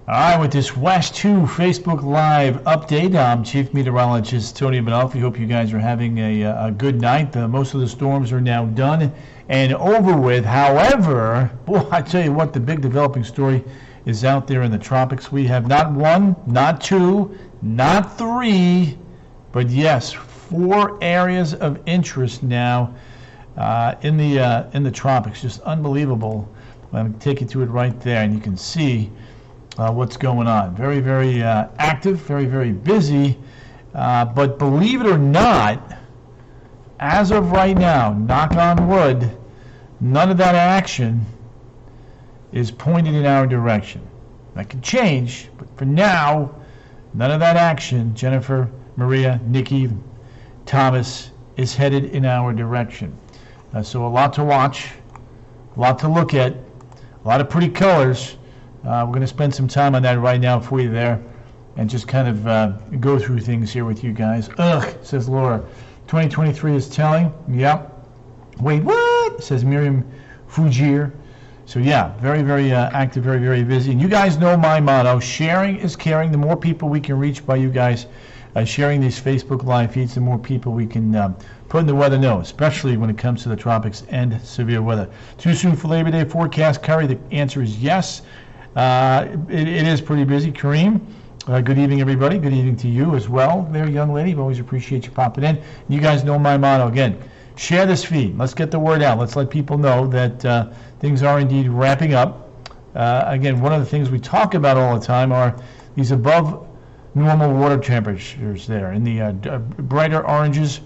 All right, with this West 2 Facebook Live update, I'm Chief Meteorologist Tony Manalfi. Hope you guys are having a good night. Most of the storms are now done and over with. However, boy, I tell you what, the big developing story is out there in the tropics. We have not one, not two, not three, but yes, 4 areas of interest now in the tropics. Just unbelievable. I'm going to take you to it right there, and you can see what's going on. Very, very active, very, very busy. But believe it or not, as of right now, knock on wood, none of that action is pointed in our direction. That could change, but for now, none of that action, Jennifer, Maria, Nikki, Thomas, is headed in our direction. So a lot to watch, a lot to look at, a lot of pretty colors. We're going to spend some time on that right now for you there and just kind of go through things here with you guys. Ugh, says Laura. 2023 is telling. Yep. Wait, what? Says Miriam Fujir. So yeah, very, very active, very, very busy. And you guys know my motto, sharing is caring. The more people we can reach by you guys sharing these Facebook Live feeds, the more people we can put in the weather know, especially when it comes to the tropics and severe weather. Too soon for Labor Day forecast, Curry? The answer is yes. It is pretty busy. Kareem, good evening, everybody. Good evening to you as well there, young lady. I always appreciate you popping in. You guys know my motto. Again, share this feed. Let's get the word out. Let's let people know that things are indeed ramping up. Again, one of the things we talk about all the time are these above normal water temperatures there. In the brighter oranges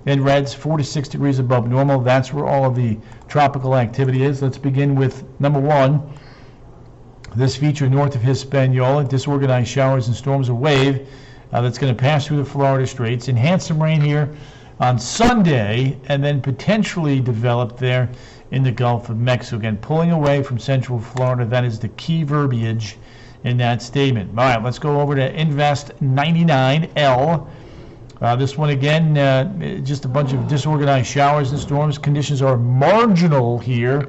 and reds, 4 to 6 degrees above normal. That's where all of the tropical activity is. Let's begin with number 1. This feature north of Hispaniola, disorganized showers and storms, a wave that's going to pass through the Florida Straits, enhance some rain here on Sunday, and then potentially develop there in the Gulf of Mexico. Again, pulling away from central Florida. That is the key verbiage in that statement. All right, let's go over to Invest 99L. This one again, just a bunch of disorganized showers and storms. Conditions are marginal here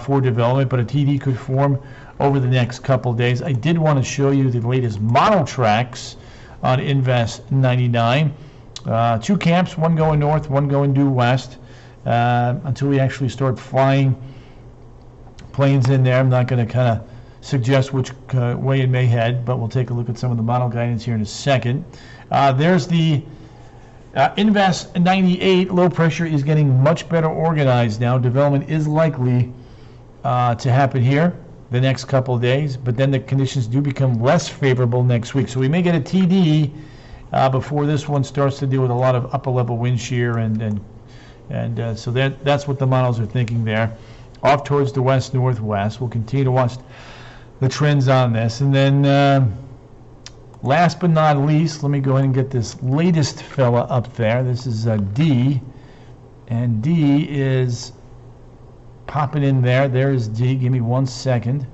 for development, but a TD could form over the next couple of days. I did want to show you the latest model tracks on Invest 99. 2 camps, one going north, one going due west, until we actually start flying planes in there. I'm not going to kind of suggest which way it may head, but we'll take a look at some of the model guidance here in a second. There's the Invest 98. Low pressure is getting much better organized now. Development is likely to happen here the next couple of days, but then the conditions do become less favorable next week. So we may get a TD before this one starts to deal with a lot of upper level wind shear, and so that's what the models are thinking there. Off towards the west northwest. We'll continue to watch the trends on this, and then last but not least, let me go ahead and get this latest fella up there. This is D, and D is popping in there. There's D. Give me 1 second.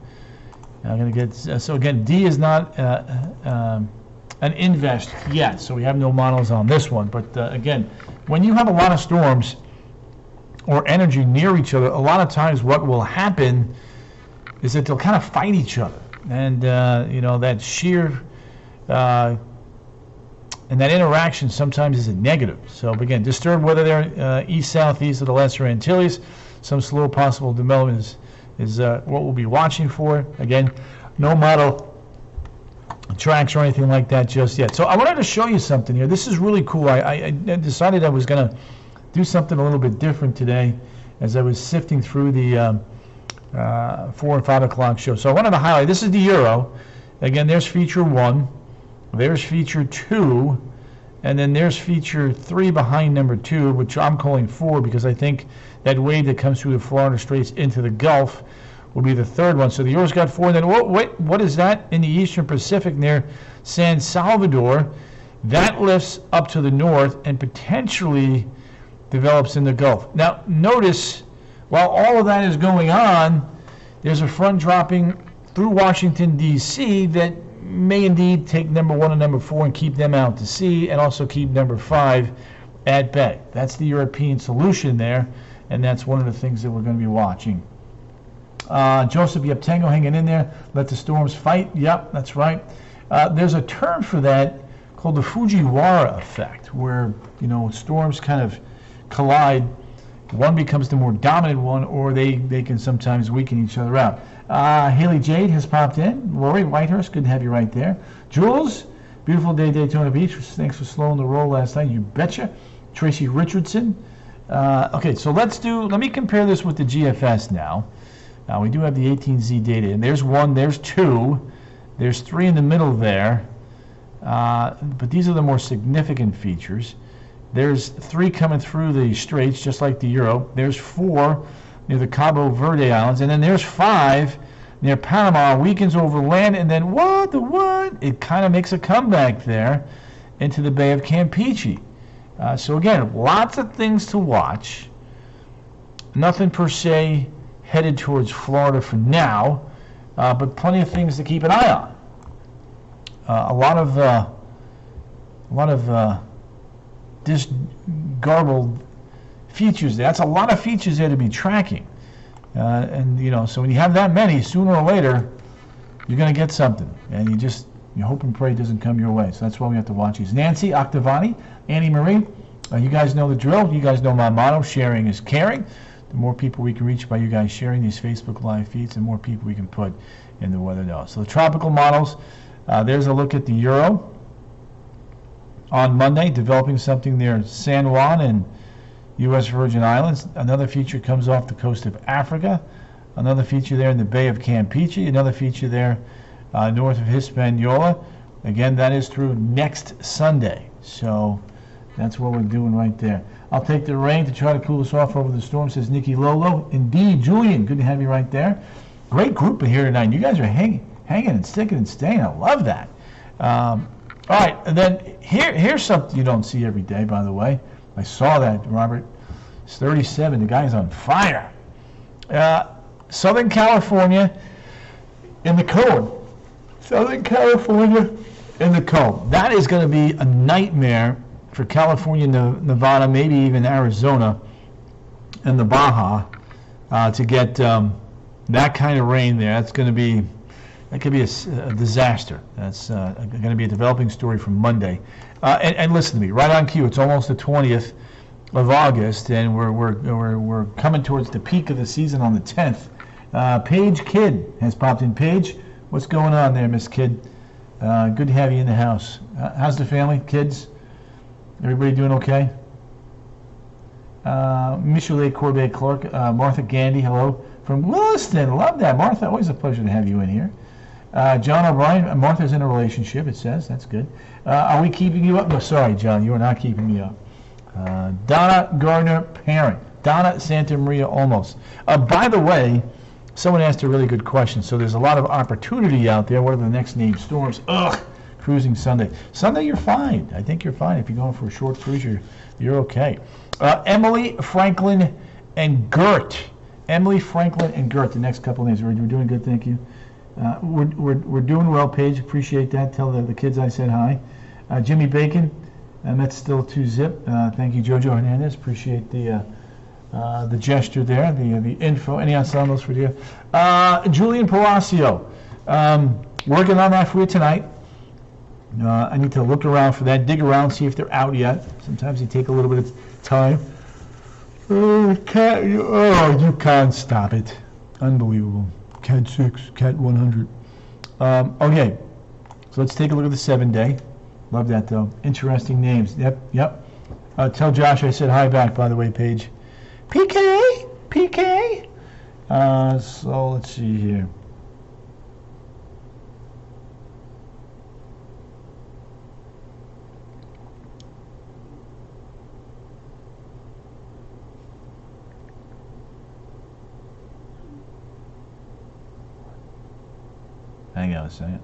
I'm going to get, so again, D is not an invest yet, so we have no models on this one. But again, when you have a lot of storms or energy near each other, a lot of times what will happen is that they'll kind of fight each other. And, that sheer and that interaction sometimes is a negative. So again, disturbed weather there, east-southeast of the Lesser Antilles. Some slow possible development is what we'll be watching for. Again, no model tracks or anything like that just yet. So I wanted to show you something here. This is really cool. I decided I was going to do something a little bit different today as I was sifting through the 4 and 5 o'clock show. So I wanted to highlight, this is the Euro. Again, there's feature 1. There's feature 2. And then there's feature 3 behind number 2, which I'm calling 4 because I think that wave that comes through the Florida Straits into the Gulf will be the 3rd one. So the Euro's got 4. And then what is that in the Eastern Pacific near San Salvador? That lifts up to the north and potentially develops in the Gulf. Now notice, while all of that is going on, there's a front dropping through Washington, D.C. that may indeed take number 1 and number 4 and keep them out to sea, and also keep number 5 at bay. That's the European solution there, and that's one of the things that we're going to be watching. Joseph, yep, Tango hanging in there. Let the storms fight. Yep, that's right. There's a term for that called the Fujiwara effect, where, storms kind of collide. One becomes the more dominant one, or they can sometimes weaken each other out. Haley Jade has popped in. Lori Whitehurst, good to have you right there. Jules, beautiful day, Daytona Beach. Thanks for slowing the roll last night. You betcha. Tracy Richardson. Okay, so let me compare this with the GFS now. We do have the 18Z data, and there's 1, there's 2, there's 3 in the middle there, but these are the more significant features. There's 3 coming through the straits, just like the Euro. There's 4 near the Cabo Verde Islands, and then there's 5 near Panama, weekends over land, and then what? It kind of makes a comeback there into the Bay of Campeche. So again, lots of things to watch. Nothing per se headed towards Florida for now, but plenty of things to keep an eye on. A lot of disgarbled features there. That's a lot of features there to be tracking. So when you have that many, sooner or later, you're going to get something. And you hope and pray it doesn't come your way. So that's why we have to watch these. Nancy Octavani, Annie Marie, you guys know the drill. You guys know my motto, sharing is caring. The more people we can reach by you guys sharing these Facebook Live feeds, the more people we can put in the weather now. So the tropical models, there's a look at the Euro on Monday, developing something near San Juan and U.S. Virgin Islands. Another feature comes off the coast of Africa. Another feature there in the Bay of Campeche. Another feature there north of Hispaniola. Again, that is through next Sunday. So that's what we're doing right there. I'll take the rain to try to cool us off over the storm, says Nikki Lolo. Indeed, Julian, good to have you right there. Great group in here tonight. You guys are hanging and sticking and staying. I love that. All right, and then here's something you don't see every day, by the way. I saw that, Robert. It's 37. The guy's on fire. Southern California in the cone. Southern California in the cone. That is going to be a nightmare for California, Nevada, maybe even Arizona and the Baja to get that kind of rain there. That could be a disaster. That's going to be a developing story from Monday. And listen to me, right on cue. It's almost the 20th of August, and we're coming towards the peak of the season on the 10th. Paige Kidd has popped in. Paige, what's going on there, Miss Kidd? Good to have you in the house. How's the family, kids? Everybody doing okay? Michelet Corbet Clark, Martha Gandy, hello from Williston. Love that, Martha. Always a pleasure to have you in here. John O'Brien, Martha's in a relationship. It says that's good. Are we keeping you up? No, sorry, John, you are not keeping me up. Donna Gardner Parent, Donna Santa Maria Olmos. By the way, someone asked a really good question. So there's a lot of opportunity out there. What are the next named storms? Cruising Sunday. Sunday, you're fine. I think you're fine. If you're going for a short cruise, you're okay. Emily, Franklin, and Gert. Emily, Franklin, and Gert. The next couple of names. We're doing good. Thank you. We're doing well, Paige. Appreciate that. Tell the kids I said hi. Jimmy Bacon. And that's still 2-zip. Thank you, Jojo Hernandez. Appreciate the gesture there. The info. Any ensembles for you? Julian Palacio. Working on that for you tonight. I need to look around for that, dig around, see if they're out yet. Sometimes they take a little bit of time. You can't stop it. Unbelievable. Cat 6, Cat 100. Okay, so let's take a look at the 7-day. Love that, though. Interesting names. Yep. Tell Josh I said hi back, by the way, Paige. PK. So let's see here. Hang on a second.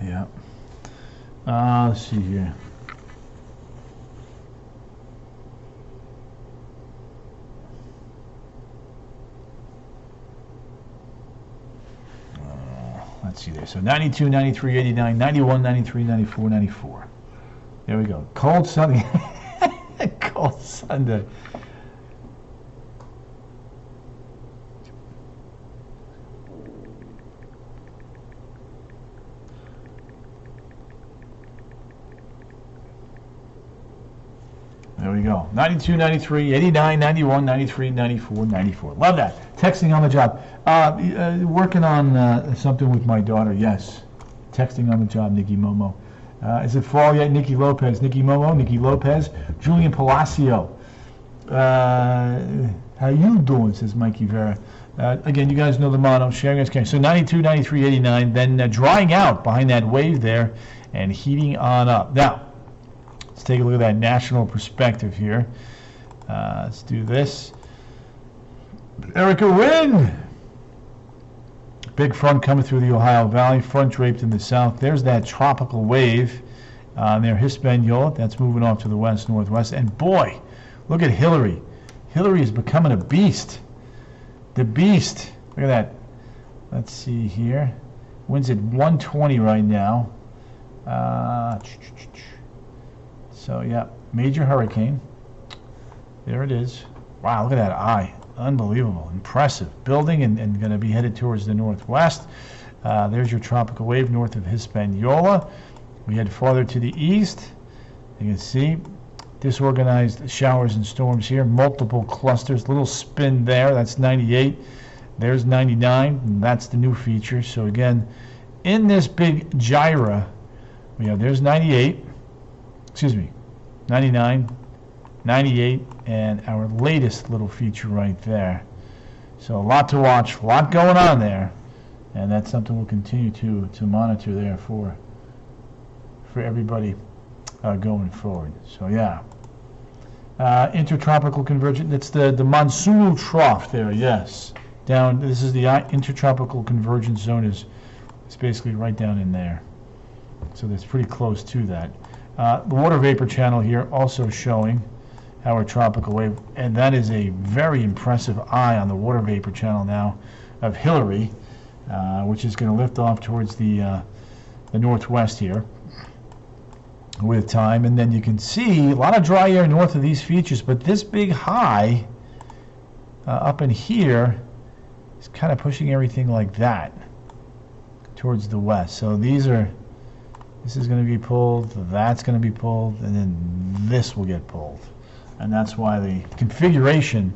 Yeah. Let's see here. let's see there. So 92, 93, 89, 91, 93, 94, 94. There we go. Cold Sunday. Cold Sunday. There we go. 92, 93, 89, 91, 93, 94, 94. Love that. Texting on the job. Working on something with my daughter, yes. Texting on the job, Nikki Momo. Is it fall yet? Nikki Lopez. Nikki Momo, Nikki Lopez. Julian Palacio. How you doing, says Mikey Vera. Again, you guys know the motto, sharing is caring. So 92, 93, 89, then drying out behind that wave there and heating on up. Now, let's take a look at that national perspective here. Let's do this. Erica Wynn. Big front coming through the Ohio Valley, front draped in the south. There's that tropical wave near Hispaniola. That's moving off to the west-northwest. And boy, look at Hillary. Hillary is becoming a beast. The beast. Look at that. Let's see here. Winds at 120 right now. So, yeah, major hurricane. There it is. Wow, look at that eye. Unbelievable. Impressive. Building and going to be headed towards the northwest. There's your tropical wave north of Hispaniola. We head farther to the east. You can see disorganized showers and storms here. Multiple clusters. Little spin there. That's 98. There's 99. And that's the new feature. So, again, in this big gyra, there's 98. Excuse me, 99, 98, and our latest little feature right there. So a lot to watch, a lot going on there, and that's something we'll continue to monitor there for everybody going forward. So yeah, intertropical convergence. It's the monsoonal trough there. Yes, down. This is the intertropical convergence zone. It's basically right down in there. So that's pretty close to that. The water vapor channel here also showing our tropical wave, and that is a very impressive eye on the water vapor channel now of Hillary, which is going to lift off towards the northwest here with time. And then you can see a lot of dry air north of these features, but this big high up in here is kind of pushing everything like that towards the west. So this is going to be pulled, that's going to be pulled, and then this will get pulled. And that's why the configuration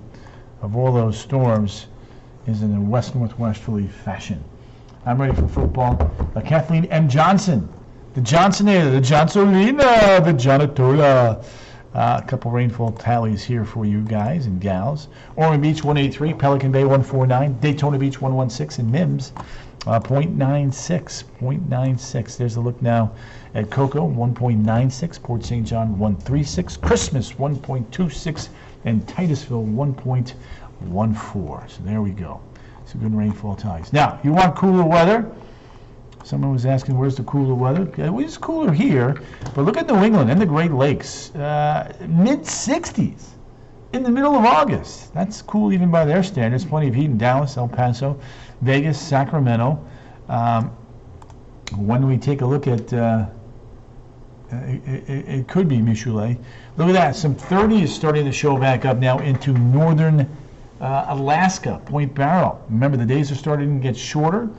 of all those storms is in a west-northwesterly fashion. I'm ready for football. Kathleen M. Johnson, the Johnsonina, the Johnsonina, the Jonatola. A couple rainfall tallies here for you guys and gals. Ormond Beach 183, Pelican Bay 149, Daytona Beach 116, and Mims 0.96. There's a look now at Cocoa 1.96, Port St. John 136, Christmas 1.26, and Titusville 1.14. So there we go. Some good rainfall tallies. Now, you want cooler weather? Someone was asking, where's the cooler weather? It's cooler here, but look at New England and the Great Lakes. Mid-60s in the middle of August. That's cool even by their standards. Plenty of heat in Dallas, El Paso, Vegas, Sacramento. When we take a look at, it could be Micholet. Look at that. Some 30 is starting to show back up now into northern Alaska, Point Barrow. Remember, the days are starting to get shorter.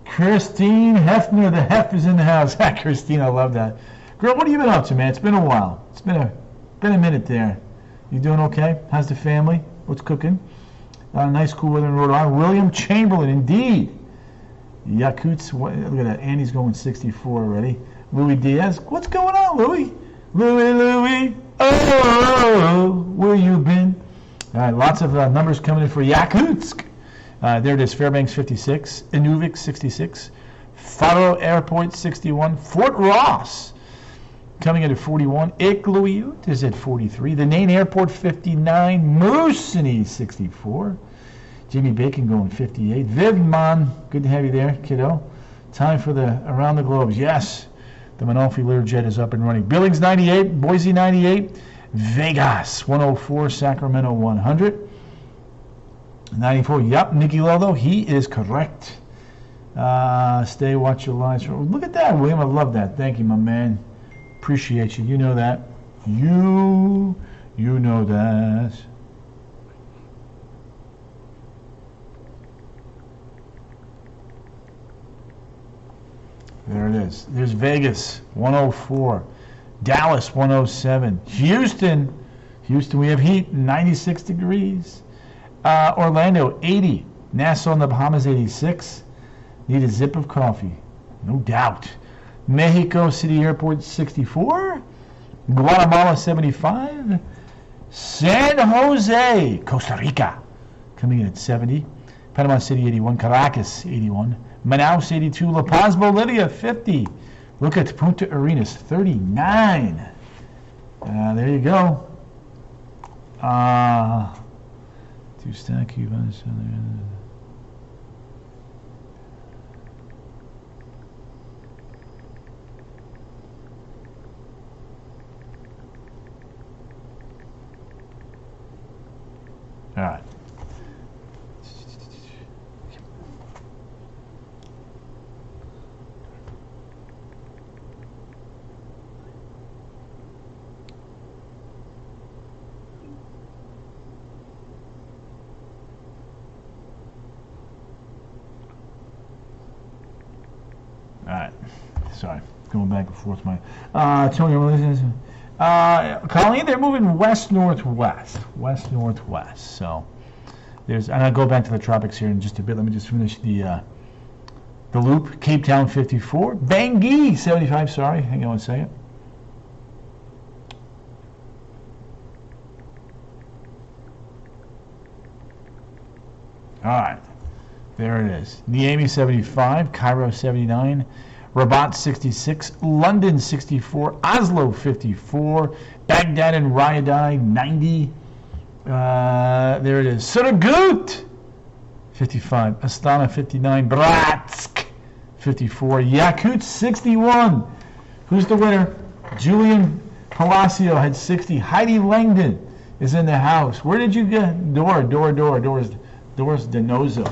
Christine Hefner, the Hef is in the house. Christine, I love that. Girl, what have you been up to, man? It's been a while. It's been a minute there. You doing okay? How's the family? What's cooking? Nice cool weather in Rhode Island. William Chamberlain, indeed. Yakuts, look at that. Andy's going 64 already. Louis Diaz. What's going on, Louis? Louis. Oh, where you been? All right, lots of numbers coming in for Yakutsk. There it is, Fairbanks 56, Inuvik 66, Faro Airport 61, Fort Ross coming in at 41, Iqaluit is at 43, the Nain Airport 59, Moosonee 64, Jimmy Bacon going 58, Vivman, good to have you there, kiddo. Time for the Around the Globes, yes, the Menalfi Learjet is up and running. Billings 98, Boise 98, Vegas 104, Sacramento 100. 94. Yep, Nicky Lolo, he is correct. Stay, watch your lives. Look at that, William. I love that. Thank you, my man. Appreciate you. You know that. You know that. There it is. There's Vegas, 104. Dallas, 107. Houston, we have heat, 96 degrees. Orlando, 80. Nassau in the Bahamas, 86. Need a zip of coffee, no doubt. Mexico City Airport, 64. Guatemala, 75. San Jose, Costa Rica, coming in at 70. Panama City, 81. Caracas, 81. Manaus, 82. La Paz, Bolivia, 50. Look at Punta Arenas, 39. There you go. Two stack coupons. All right. All right. Sorry. Going back and forth. Tony, Colleen, they're moving west-northwest. West-northwest. So there's, and I'll go back to the tropics here in just a bit. Let me just finish the loop. Cape Town, 54. Bangui, 75. Sorry. Hang on one second. All right. There it is. Niamey, 75. Cairo, 79. Rabat, 66. London, 64. Oslo, 54. Baghdad and Riyadh, 90. There it is. Surgut, 55. Astana, 59. Bratsk, 54. Yakut, 61. Who's the winner? Julian Palacio had 60. Heidi Langdon is in the house. Where did you get? Doris Denozo.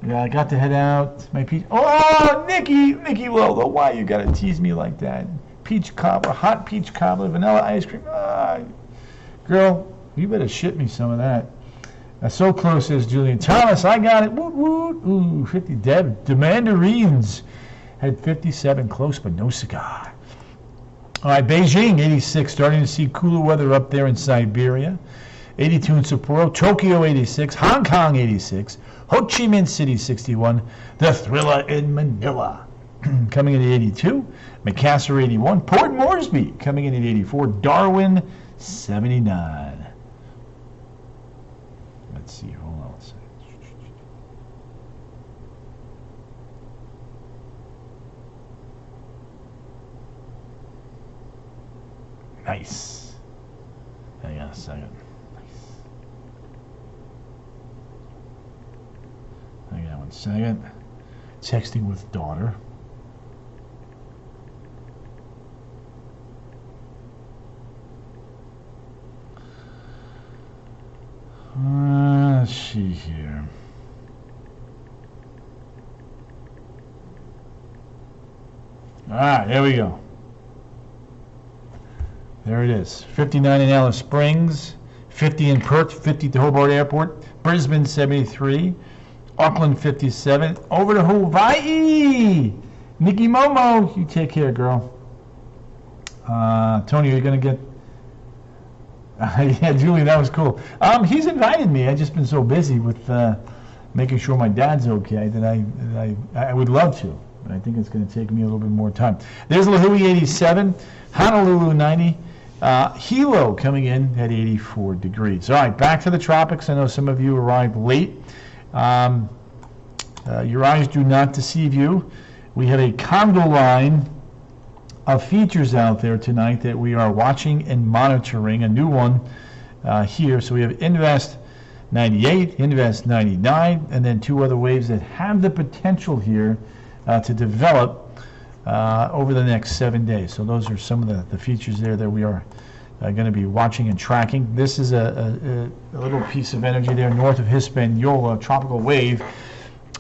Yeah, I got to head out. My peach. Oh, Nikki Lolo, why you gotta tease me like that? Peach cobbler, hot peach cobbler, vanilla ice cream. Girl, you better ship me some of that. So close, says Julian. Thomas, I got it. Woot woot. Ooh, 50. The mandarins had 57, close but no cigar. All right, Beijing, 86. Starting to see cooler weather up there in Siberia. 82 in Sapporo. Tokyo, 86. Hong Kong, 86. Ho Chi Minh City, 61. The Thriller in Manila, coming in at 82. Makassar, 81. Port Moresby, coming in at 84. Darwin, 79. Let's see. Hold on a second. Nice. Hang on a second. Hang on one second. Texting with daughter. Let's see here. All right, there we go. There it is. 59 in Alice Springs, 50 in Perth, 50 at Hobart Airport, Brisbane 73, Auckland 57, over to Hawaii. Nikki Momo, you take care, girl. Tony, you're gonna get. Yeah, Julie, that was cool. He's invited me. I've just been so busy with making sure my dad's okay that I would love to. But I think it's going to take me a little bit more time. There's Lahui 87, Honolulu 90, Hilo coming in at 84 degrees. All right, back to the tropics. I know some of you arrived late. Your eyes do not deceive you. We have a condo line of features out there tonight that we are watching and monitoring. A new one here. So we have Invest 98, Invest 99, and then two other waves that have the potential here to develop over the next 7 days. So those are some of the features there that we are going to be watching and tracking. This is a little piece of energy there north of Hispaniola, tropical wave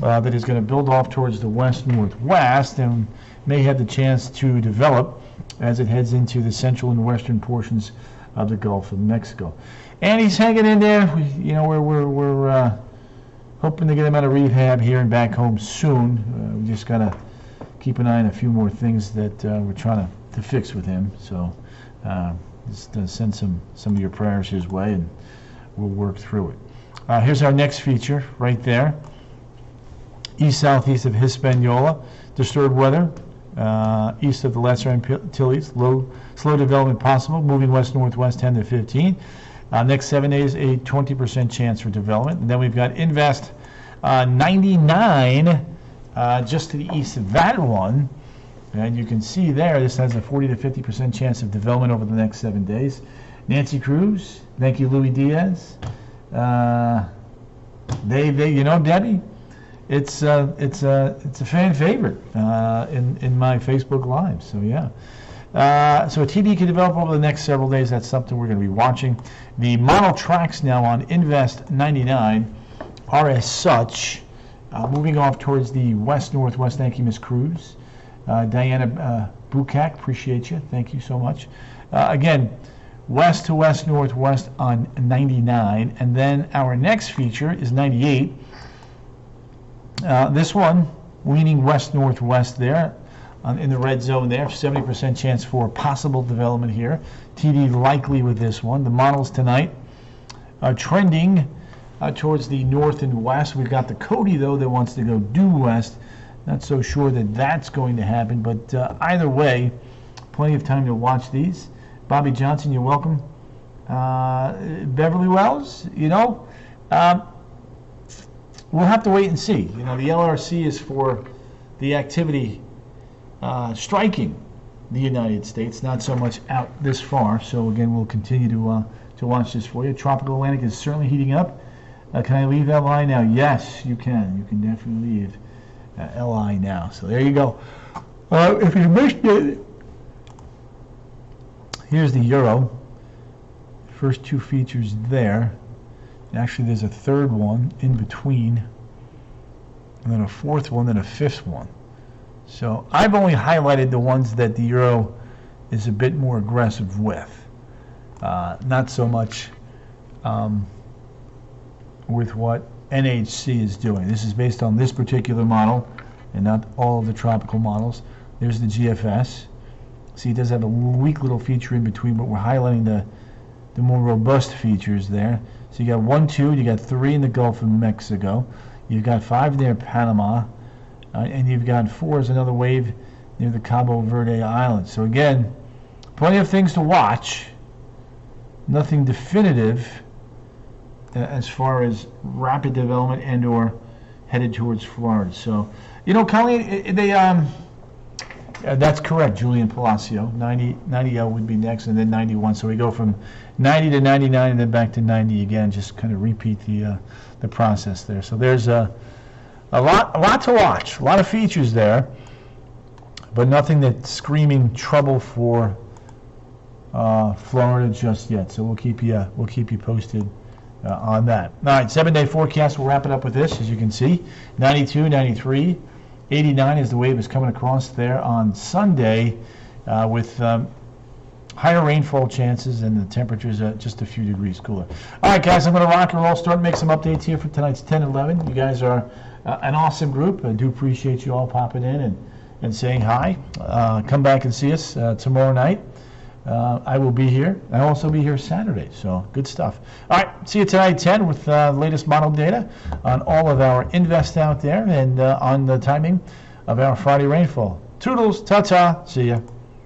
that is going to build off towards the west-northwest and may have the chance to develop as it heads into the central and western portions of the Gulf of Mexico. And he's hanging in there. We're hoping to get him out of rehab here and back home soon. We just got to keep an eye on a few more things that we're trying to fix with him. So just send some of your prayers his way, and we'll work through it. Here's our next feature right there. East-southeast of Hispaniola, disturbed weather. East of the Lesser Antilles, slow development possible, moving west-northwest 10 to 15. Next 7 days, a 20% chance for development. And then we've got Invest 99 just to the east of that one. And you can see there, this has a 40 to 50% chance of development over the next 7 days. Nancy Cruz, thank you, Louis Diaz. Debbie, it's a fan favorite in my Facebook Live. So yeah. So a TD can develop over the next several days. That's something we're going to be watching. The model tracks now on Invest 99 are as such. Moving off towards the west-northwest. Thank you, Ms. Cruz. Diana Bukak, appreciate you. Thank you so much. Again, west to west-northwest on 99. And then our next feature is 98. This one, leaning west-northwest there. In the red zone there, 70% chance for possible development here. TD likely with this one. The models tonight are trending towards the north and west. We've got the Cody, though, that wants to go due west. Not so sure that that's going to happen, but either way, plenty of time to watch these. Bobby Johnson, you're welcome. Beverly Wells, we'll have to wait and see. The LRC is for the activity striking the United States, not so much out this far. So again, we'll continue to watch this for you. Tropical Atlantic is certainly heating up. Can I leave LI now? Yes, you can. You can definitely leave LI now. So there you go. If you missed it, here's the Euro. First two features there. Actually, there's a third one in between, and then a fourth one, then a fifth one. So I've only highlighted the ones that the Euro is a bit more aggressive with. Not so much with what NHC is doing. This is based on this particular model and not all of the tropical models. There's the GFS. See, it does have a weak little feature in between, but we're highlighting the more robust features there. So you got 1, 2, you got 3 in the Gulf of Mexico. You've got 5 near Panama. And you've got 4 as another wave near the Cabo Verde Islands. So again, plenty of things to watch. Nothing definitive as far as rapid development and or headed towards Florida. So, Colleen, that's correct, Julian Palacio. 90 would be next, and then 91. So we go from 90 to 99 and then back to 90 again. Just kind of repeat the process there. So there's a lot to watch, a lot of features there, but nothing that's screaming trouble for Florida just yet. So we'll keep you posted on that. All right, 7-day forecast. We'll wrap it up with this, as you can see. 92, 93, 89 as the wave is coming across there on Sunday, with higher rainfall chances and the temperatures just a few degrees cooler. All right, guys, I'm going to rock and roll. Start to make some updates here for tonight's 10-11. You guys are an awesome group. I do appreciate you all popping in and saying hi. Come back and see us tomorrow night. I will be here. I'll also be here Saturday, so good stuff. All right, see you tonight at 10 with the latest model data on all of our invest out there and on the timing of our Friday rainfall. Toodles, ta-ta, see ya.